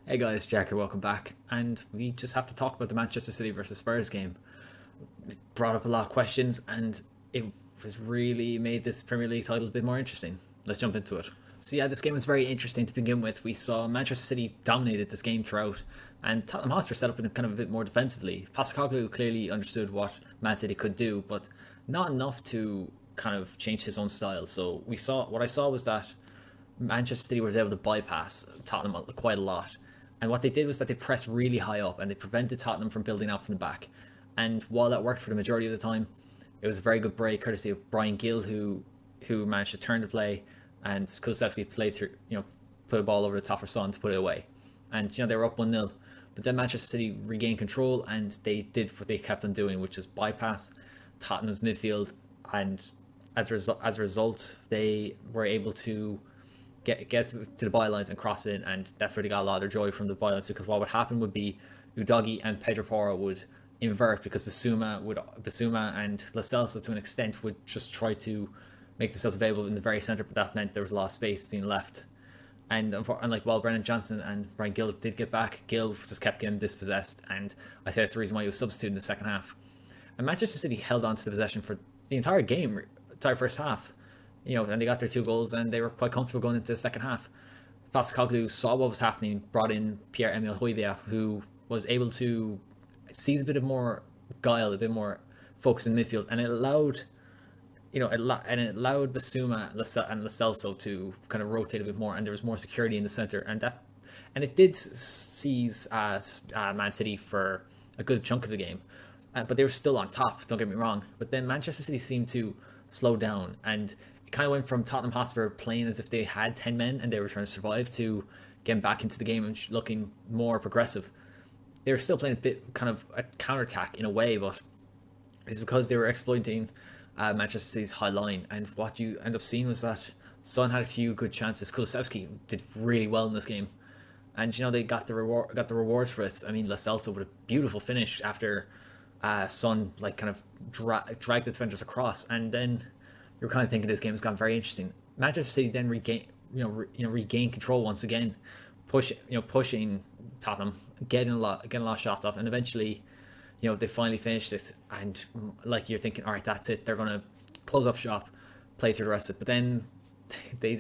Hey guys, Jack here, welcome back. And we just have to talk about the Manchester City versus Spurs game. It brought up a lot of questions and it has really made this Premier League title a bit more interesting. Let's jump into it. So yeah, this game was very interesting to begin with. We saw Manchester City dominated this game throughout, and Tottenham Hotspur set up in kind of a bit more defensively. Postecoglou clearly understood what Man City could do, but not enough to kind of change his own style. So what I saw was that Manchester City was able to bypass Tottenham quite a lot. And what they did was that they pressed really high up and they prevented Tottenham from building out from the back. And while that worked for the majority of the time, it was a very good break courtesy of Brian Gill, who managed to turn the play, and Kulusevski played through, put a ball over the top for Son to put it away. And they were up 1-0. But then Manchester City regained control and they did what they kept on doing, which was bypass Tottenham's midfield. And as a result, they were able to get to the bylines and cross it in, and that's where they got a lot of their joy from the bylines. Because what would happen would be Udogi and Pedro Porro would invert, because Basuma and Lo Celso to an extent would just try to make themselves available in the very centre, but that meant there was a lot of space being left. And like, while Brennan Johnson and Brian Gill did get back, Gill just kept getting dispossessed, and I say that's the reason why he was substituted in the second half. And Manchester City held on to the possession for the entire game, entire first half. And they got their 2 goals and they were quite comfortable going into the second half. Postecoglou saw what was happening, brought in Pierre-Emile Højbjerg, who was able to seize a bit of more guile, a bit more focus in midfield, and it allowed, Basuma and Lo Celso to kind of rotate a bit more, and there was more security in the centre, and it did seize Man City for a good chunk of the game, but they were still on top. Don't get me wrong, but then Manchester City seemed to slow down, and kind of went from Tottenham Hotspur playing as if they had 10 men and they were trying to survive to getting back into the game and looking more progressive. They were still playing a bit kind of a counter-attack in a way, but it's because they were exploiting Manchester City's high line. And what you end up seeing was that Son had a few good chances. Kulusevski did really well in this game, and they got the rewards for it. I mean, Lo Celso with a beautiful finish after Son kind of dragged the defenders across, and then you're kind of thinking this game's gone very interesting. Manchester City then regain control once again, pushing Tottenham, getting a lot of shots off, and eventually, they finally finished it. And like, you're thinking, all right, that's it. They're gonna close up shop, play through the rest of it. But then they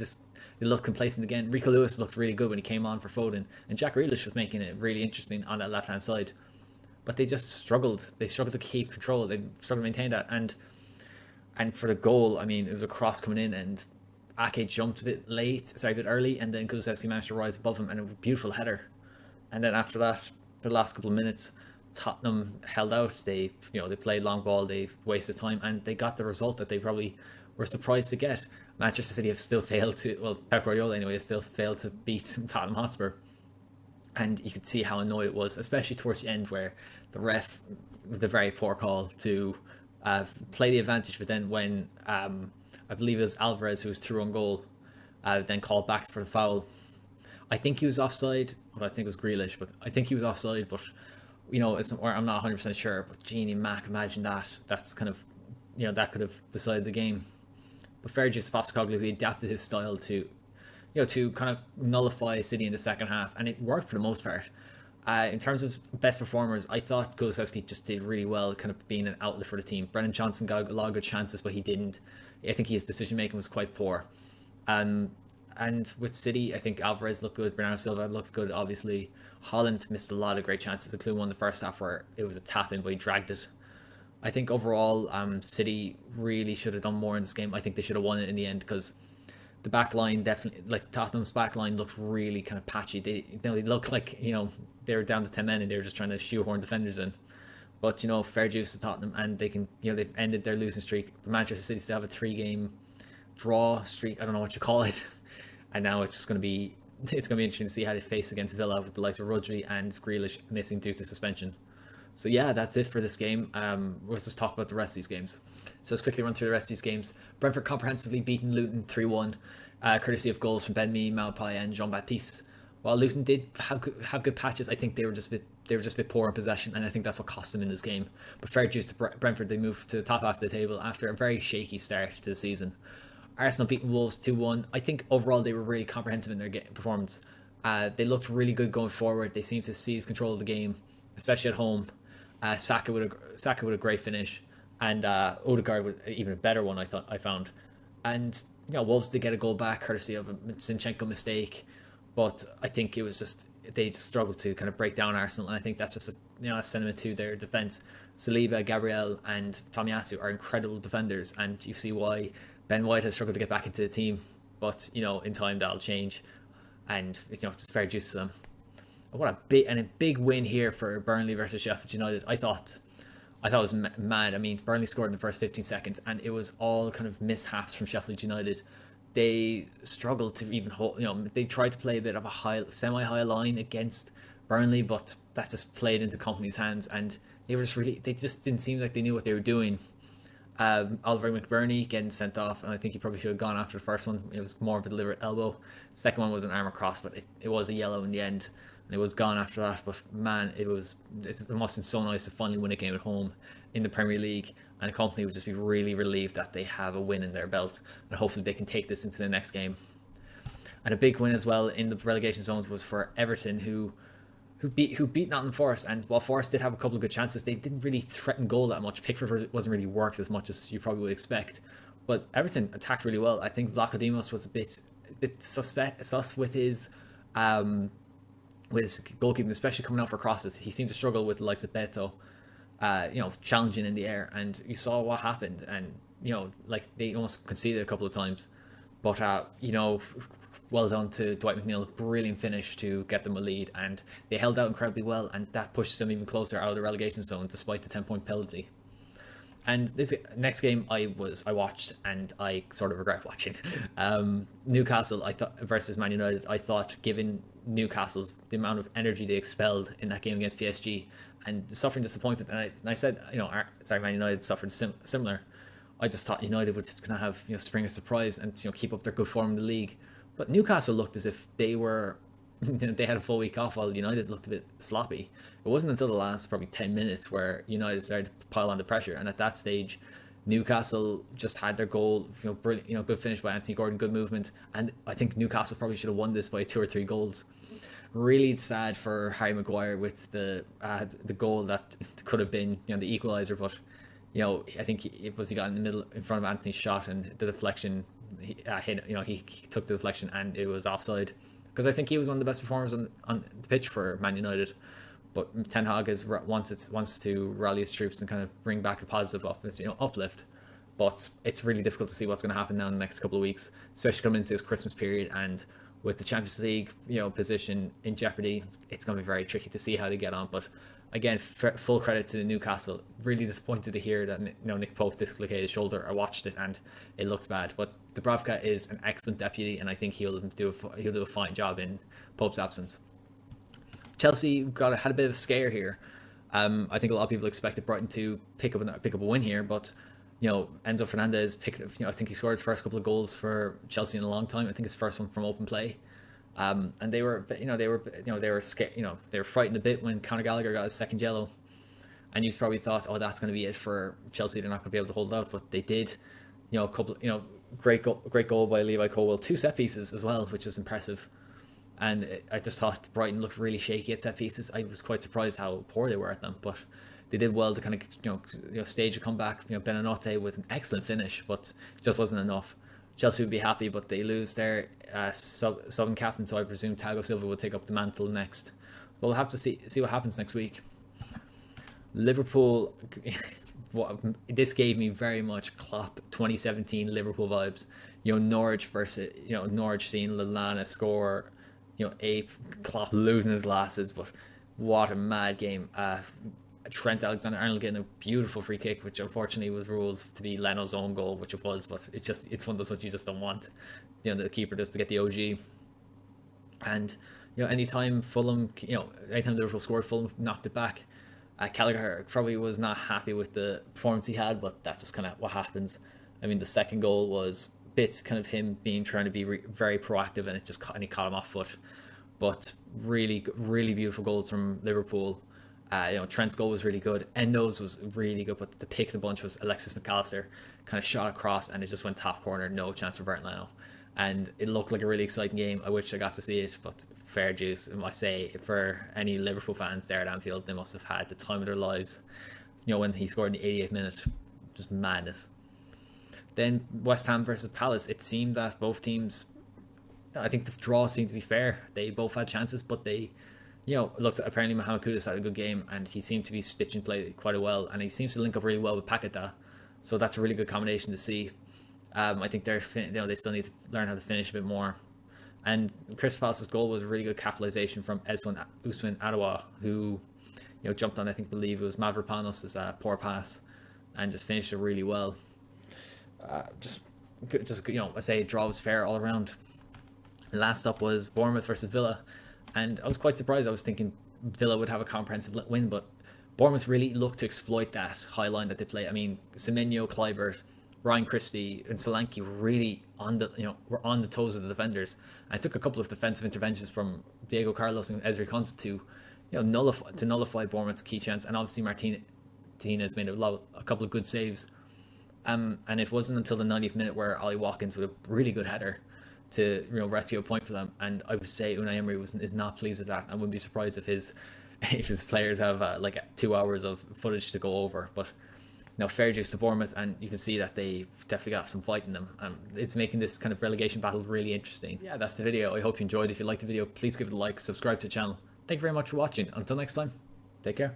looked complacent again. Rico Lewis looked really good when he came on for Foden, and Jack Grealish was making it really interesting on that left hand side. But they just struggled. They struggled to keep control. They struggled to maintain that. And for the goal, I mean, it was a cross coming in, and Ake jumped a bit early, and then Kulusevski managed to rise above him, and a beautiful header. And then after that, for the last couple of minutes, Tottenham held out. They played long ball, they wasted time, and they got the result that they probably were surprised to get. Manchester City have still failed to, Pep Guardiola anyway, has still failed to beat Tottenham Hotspur. And you could see how annoyed it was, especially towards the end, where the ref was a very poor call to play the advantage, but then when I believe it was Alvarez who was through on goal, then called back for the foul. I think he was offside, but I think it was Grealish, but I think he was offside, but I'm not 100% sure. But Genie Mac, imagine that. That's kind of, that could have decided the game. But fair dues to Postecoglou, he adapted his style to, to kind of nullify City in the second half, and it worked for the most part. In terms of best performers, I thought Kulusevski just did really well, kind of being an outlet for the team. Brennan Johnson got a lot of good chances, but he didn't. I think his decision making was quite poor. And with City, I think Alvarez looked good. Bernardo Silva looked good, obviously. Holland missed a lot of great chances, including one in the first half where it was a tap in, but he dragged it. I think overall, City really should have done more in this game. I think they should have won it in the end, because the back line definitely, like Tottenham's back line, looked really kind of patchy. They looked like, they were down to 10 men and they were just trying to shoehorn defenders in. But, fair dues to Tottenham, and they can, they've ended their losing streak. But Manchester City still have a 3-game draw streak. I don't know what you call it. And now it's going to be interesting to see how they face against Villa with the likes of Rodri and Grealish missing due to suspension. So yeah, that's it for this game. Let's just talk about the rest of these games. So let's quickly run through the rest of these games. Brentford comprehensively beaten Luton 3-1, courtesy of goals from Ben Mee, Maupai and Jean-Baptiste. While Luton did have good patches, I think they were just a bit poor in possession, and I think that's what cost them in this game. But fair dues to Brentford, they moved to the top half of the table after a very shaky start to the season. Arsenal beating Wolves 2-1. I think overall they were really comprehensive in their performance. They looked really good going forward. They seemed to seize control of the game, especially at home. Saka with a great finish, and Odegaard with even a better one. I found, and Wolves did get a goal back courtesy of a Zinchenko mistake, but I think it was just they just struggled to kind of break down Arsenal, and I think that's just a sentiment to their defense. Saliba, Gabriel, and Tomiyasu are incredible defenders, and you see why Ben White has struggled to get back into the team. But in time that'll change, and just fair dues to them. What a big win here for Burnley versus Sheffield United. I thought it was mad. I mean, Burnley scored in the first 15 seconds, and it was all kind of mishaps from Sheffield United. They struggled to even hold. They tried to play a bit of a semi-high line against Burnley, but that just played into Company's hands, and they just didn't seem like they knew what they were doing. Oliver McBurney getting sent off, and I think he probably should have gone after the first one. It was more of a deliberate elbow. The second one was an arm across, but it was a yellow in the end, and it was gone after that. But man, it must have been so nice to finally win a game at home in the Premier League, and the Company would just be really relieved that they have a win in their belt, and hopefully they can take this into the next game. And a big win as well in the relegation zones was for Everton, who beat Nottingham Forest, and while Forest did have a couple of good chances, they didn't really threaten goal that much. Pickford wasn't really worked as much as you probably would expect, but Everton attacked really well. I think Vlachodimos was a bit sus with his goalkeeping, especially coming out for crosses. He seemed to struggle with the likes of Beto, challenging in the air, and you saw what happened, and they almost conceded a couple of times, but well done to Dwight McNeil. Brilliant finish to get them a lead, and they held out incredibly well, and that pushes them even closer out of the relegation zone despite the 10-point penalty. And this next game I watched, and I sort of regret watching. Newcastle versus Man United. I thought, given Newcastle's the amount of energy they expelled in that game against PSG and suffering disappointment, and I said Man United suffered similar. I just thought United would kind of have spring a surprise and keep up their good form in the league. But Newcastle looked as if they were, they had a full week off, while United looked a bit sloppy. It wasn't until the last probably 10 minutes where United started to pile on the pressure, and at that stage, Newcastle just had their goal. Brilliant, good finish by Anthony Gordon, good movement, and I think Newcastle probably should have won this by 2 or 3 goals. Really sad for Harry Maguire with the goal that could have been the equaliser, but I think he got in the middle in front of Anthony's shot, and the deflection. He took the deflection and it was offside, because I think he was one of the best performers on the pitch for Man United. But Ten Hag wants to rally his troops and kind of bring back a positive uplift. But it's really difficult to see what's going to happen now in the next couple of weeks, especially coming into this Christmas period, and with the Champions League position in jeopardy. It's going to be very tricky to see how they get on. But again, full credit to Newcastle. Really disappointed to hear that Nick Pope dislocated his shoulder. I watched it and it looked bad, but Dubravka is an excellent deputy, and I think he'll do a fine job in Pope's absence. Chelsea had a bit of a scare here. I think a lot of people expected Brighton to pick up a win here, but Enzo Fernandez picked. I think he scored his first couple of goals for Chelsea in a long time. I think his first one from open play. And they were scared. They were frightened a bit when Conor Gallagher got his second yellow, and you probably thought, oh, that's going to be it for Chelsea. They're not going to be able to hold out, but they did. A couple. Great goal by Levi Colwill. 2 set pieces as well, which was impressive. And I just thought Brighton looked really shaky at set pieces. I was quite surprised how poor they were at them, but they did well to kind of stage a comeback. Benanotte with an excellent finish, but it just wasn't enough. Chelsea would be happy, but they lose their Southern captain, so I presume Thiago Silva will take up the mantle next. But we'll have to see what happens next week. Liverpool, this gave me very much Klopp 2017 Liverpool vibes. Norwich versus Norwich seeing Lallana score, Ape, Klopp losing his glasses, but what a mad game. Trent Alexander-Arnold getting a beautiful free kick, which unfortunately was ruled to be Leno's own goal, which it was, but it's one of those ones you just don't want. The keeper just to get the OG. And anytime Liverpool scored, Fulham knocked it back. Gallagher probably was not happy with the performance he had, but that's just kind of what happens. I mean, the second goal was bits kind of him trying to be very proactive, and he caught him off foot. But really, really beautiful goals from Liverpool. Trent's goal was really good. Endo's was really good, but the pick of the bunch was Alexis McAllister. Kind of shot across, and it just went top corner. No chance for Bernd Leno. and it looked like a really exciting game. I wish I got to see it, but fair dues, I must say, for any Liverpool fans there at Anfield, they must have had the time of their lives. When he scored in the 88th minute, just madness. Then West Ham versus Palace, it seemed that both teams, I think the draw seemed to be fair. They both had chances, but they, looks apparently Mohamed Kudus had a good game, and he seemed to be stitching play quite well, and he seems to link up really well with Paqueta, so that's a really good combination to see. I think they still need to learn how to finish a bit more. And Crystal Palace's goal was a really good capitalization from Usman Adewa, who jumped on, believe it was Mavropanos' poor pass, and just finished it really well. I say draw was fair all around. Last up was Bournemouth versus Villa, and I was quite surprised. I was thinking Villa would have a comprehensive win, but Bournemouth really looked to exploit that high line that they play. I mean, Semenyo, Kluivert, Ryan Christie, and Solanke were really on the toes of the defenders. And it took a couple of defensive interventions from Diego Carlos and Ezri Konsa to nullify Bournemouth's key chance. And obviously Martinez made a couple of good saves. And it wasn't until the 90th minute where Ollie Watkins with a really good header to rescue a point for them. And I would say Unai Emery is not pleased with that. I wouldn't be surprised if his players have 2 hours of footage to go over. But fair dues to Bournemouth, and you can see that they definitely got some fight in them. It's making this kind of relegation battle really interesting. Yeah, that's the video. I hope you enjoyed. If you liked the video, please give it a like, subscribe to the channel. Thank you very much for watching. Until next time, take care.